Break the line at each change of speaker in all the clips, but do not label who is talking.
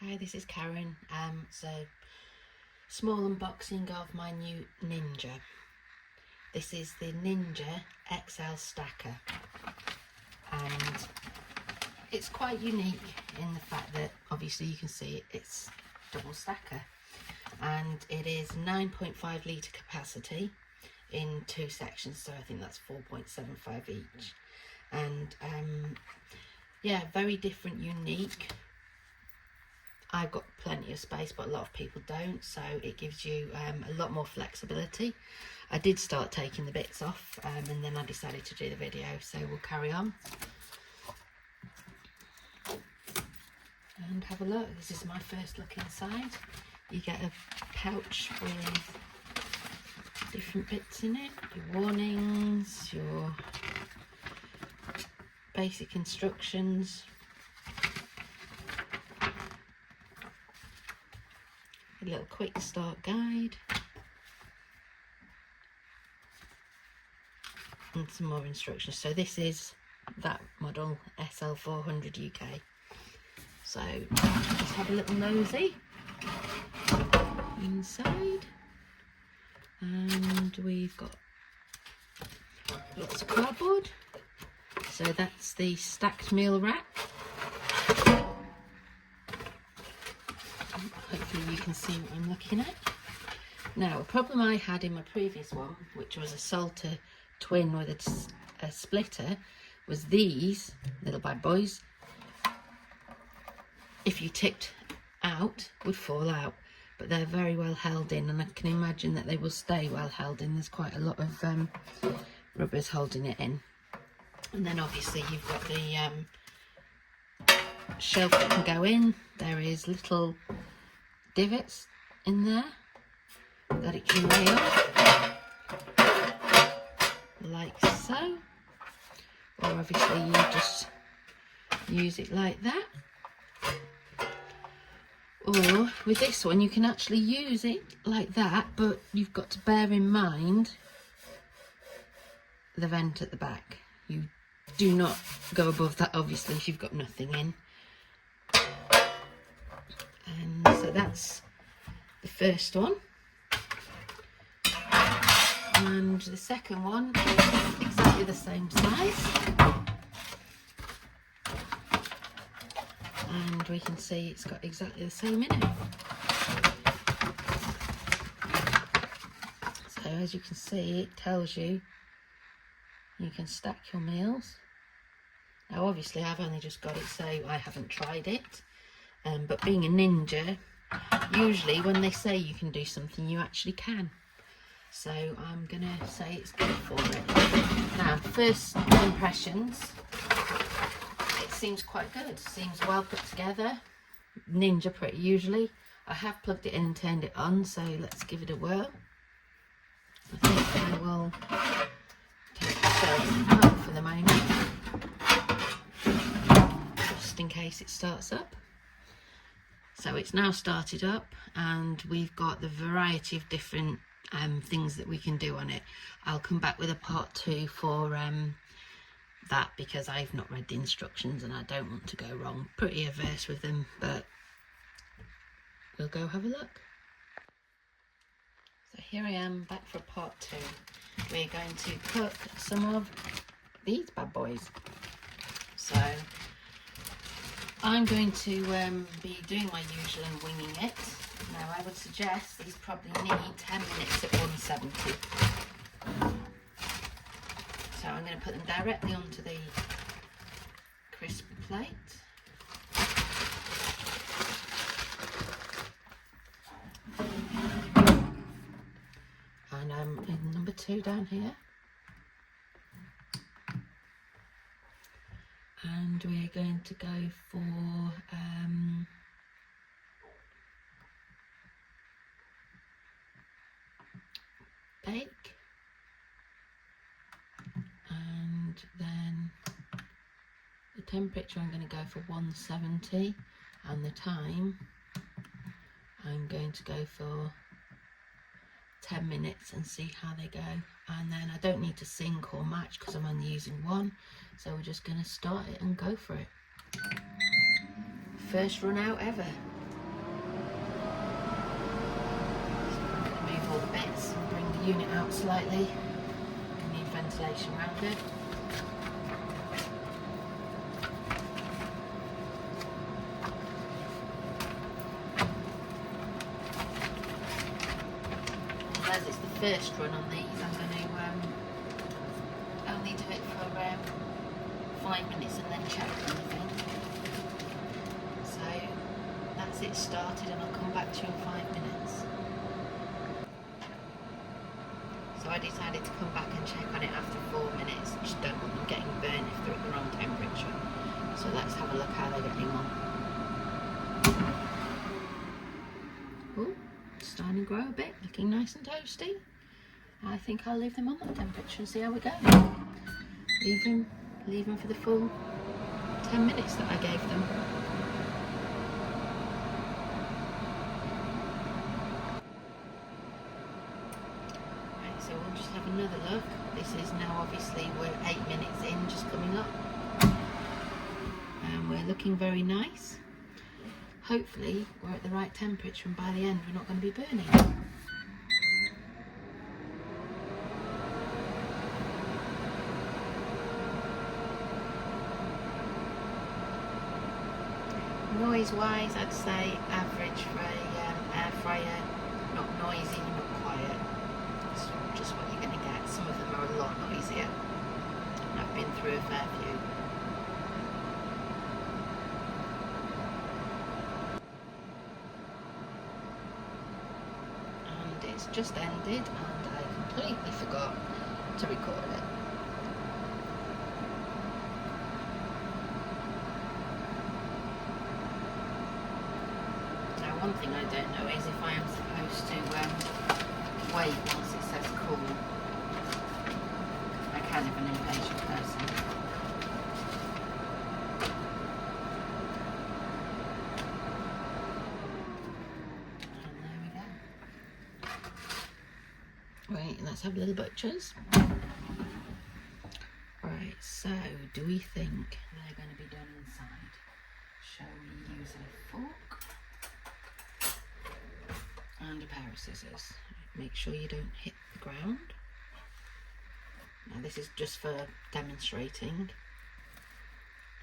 Hi, this is Karen. It's a small unboxing of my new Ninja. This is the Ninja XL Stacker, and it's quite unique in the fact that obviously you can see it's double stacker, and it is 9.5 litre capacity in 2 sections, so I think that's 4.75 each. And yeah, very different, unique. I've got plenty of space, but a lot of people don't, so it gives you a lot more flexibility. I did start taking the bits off and then I decided to do the video, so we'll carry on and have a look. This is my first look inside. You get a pouch with different bits in it, your warnings, your basic instructions, a little quick start guide, and some more instructions. So this is that model, SL400UK. So let's have a little nosy inside, and we've got lots of cardboard. So that's the stacked meal rack. Hopefully you can see what I'm looking at. Now, a problem I had in my previous one, which was a Salter twin with a splitter, was these little bad boys, if you tipped out, would fall out. But they're very well held in, and I can imagine that they will stay well held in. There's quite a lot of rubbers holding it in. And then obviously you've got the shelf that can go in. There is little divots in there that it can lay off, like so, or obviously you just use it like that. Or with this one you can actually use it like that, but you've got to bear in mind the vent at the back. You do not go above that, obviously, if you've got nothing in. And so that's the first one, and the second one is exactly the same size, and we can see it's got exactly the same in it. So as you can see, it tells you you can stack your meals. Now obviously I've only just got it, so I haven't tried it. But being a ninja, usually when they say you can do something, you actually can. So I'm going to say it's good for it. Now, first impressions, it seems quite good. Seems well put together. Ninja pretty usually. I have plugged it in and turned it on, so let's give it a whirl. I think I will take the shelf out for the moment, just in case it starts up. So it's now started up, and we've got the variety of different things that we can do on it. I'll come back with a part 2 for that, because I've not read the instructions and I don't want to go wrong. Pretty averse with them, but we'll go have a look. So here I am back for part 2. We're going to cook some of these bad boys. So I'm going to be doing my usual and winging it. Now I would suggest these probably need 10 minutes at 170. So I'm going to put them directly onto the crisp plate. And I'm in number 2 down here. And we're going to go for bake, and then the temperature I'm going to go for 170, and the time I'm going to go for 10 minutes and see how they go. And then I don't need to sync or match because I'm only using one, so we're just going to start it and go for it. First run out ever. the bits and bring the unit out slightly. We need ventilation around it. As it's the first run on these, I'm going to only do it for 5 minutes and then check everything. So that's it started, and I'll come back to you in 5 minutes. So I decided to come back and check on it after 4 minutes. Just don't want them getting burned if they're at the wrong temperature. So let's have a look how they're getting on. Ooh, starting to grow a bit, looking nice and toasty. I think I'll leave them on that temperature and see how we go. Leave them for the full 10 minutes that I gave them. Right, so we'll just have another look. This is now, obviously we're 8 minutes in, just coming up. And we're looking very nice. Hopefully we're at the right temperature, and by the end we're not going to be burning. Noise wise, I'd say average for a air fryer. Not noisy, not quiet. It's just what you're going to get. Some of them are a lot noisier. I've been through a fair few. And it's just ended, and I completely forgot to record it. One thing I don't know is if I am supposed to wait once it says cool. I'm kind of an impatient person. And there we go. Right, let's have a little butchers. Right, so do we think they're going to be done inside? Shall we use a fork? And a pair of scissors. Make sure you don't hit the ground. Now this is just for demonstrating,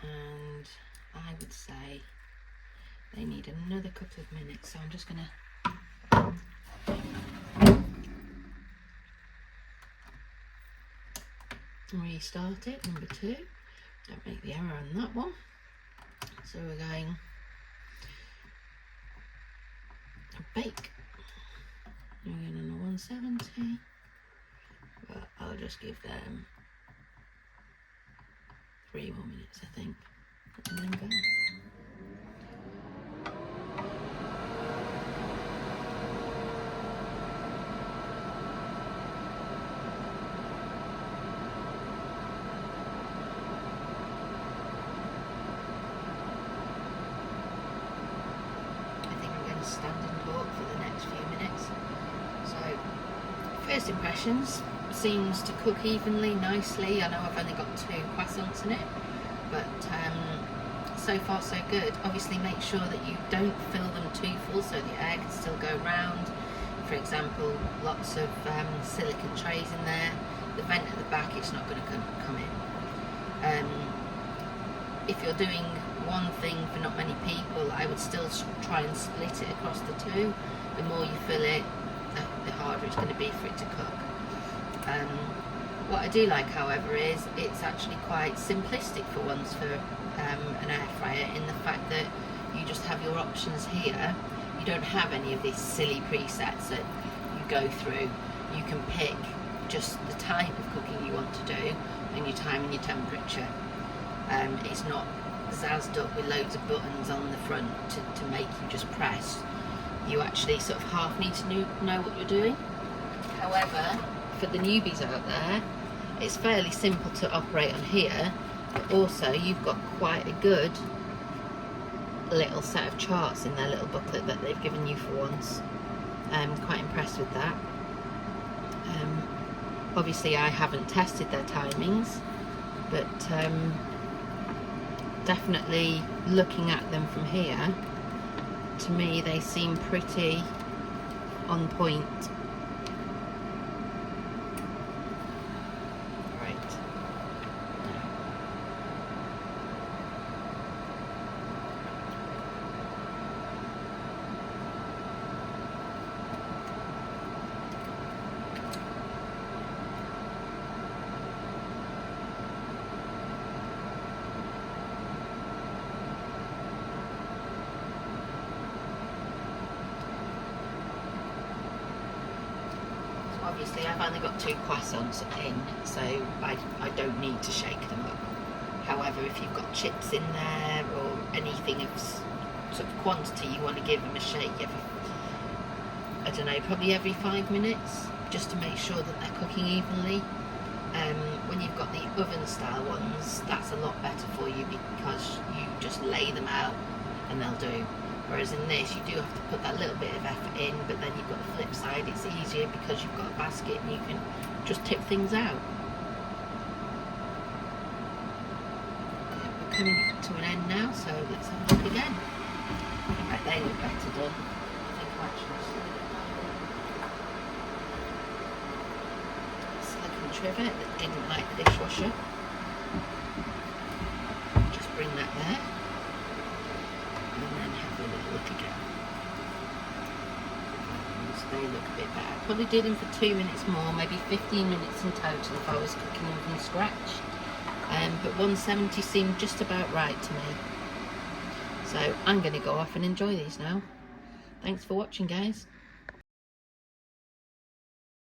and I would say they need another couple of minutes, so I'm just going to restart it. Number 2, don't make the error on that one. So we're going to bake. We're going on a 170, but I'll just give them 3 more minutes, I think, and then go. I think I'm going to stand and talk for the next few minutes. So, first impressions, seems to cook evenly, nicely. I know I've only got 2 croissants in it, but so far so good. Obviously make sure that you don't fill them too full so the air can still go round. For example, lots of silicone trays in there. The vent at the back, it's not going to come in. If you're doing one thing for not many people, I would still try and split it across the 2. The more you fill it, the harder it's going to be for it to cook. What I do like, however, is it's actually quite simplistic for once for an air fryer, in the fact that you just have your options here. You don't have any of these silly presets that you go through. You can pick just the type of cooking you want to do and your time and your temperature. It's not zazzed up with loads of buttons on the front to make you just press. You actually sort of half need to know what you're doing. However, for the newbies out there, it's fairly simple to operate on here, but also you've got quite a good little set of charts in their little booklet that they've given you for once. I'm quite impressed with that. Obviously I haven't tested their timings, but definitely looking at them from here, to me they seem pretty on point obviously I've only got 2 croissants in, so I don't need to shake them up. However, if you've got chips in there or anything of sort of quantity you want to give them a shake I don't know, probably every 5 minutes, just to make sure that they're cooking evenly. When you've got the oven style ones, that's a lot better for you because you just lay them out and they'll do. Whereas in this, you do have to put that little bit of effort in, but then you've got the flip side, it's easier because you've got a basket and you can just tip things out. Okay, we're coming to an end now, so let's have a look again. Right, they look better done. I think I'll actually silicone trivet that didn't like the dishwasher. Just bring that there. And then have a little look again. So they look a bit better. Probably did them for 2 minutes more, maybe 15 minutes in total if I was cooking them from scratch. But 170 seemed just about right to me. So I'm going to go off and enjoy these now. Thanks for watching, guys.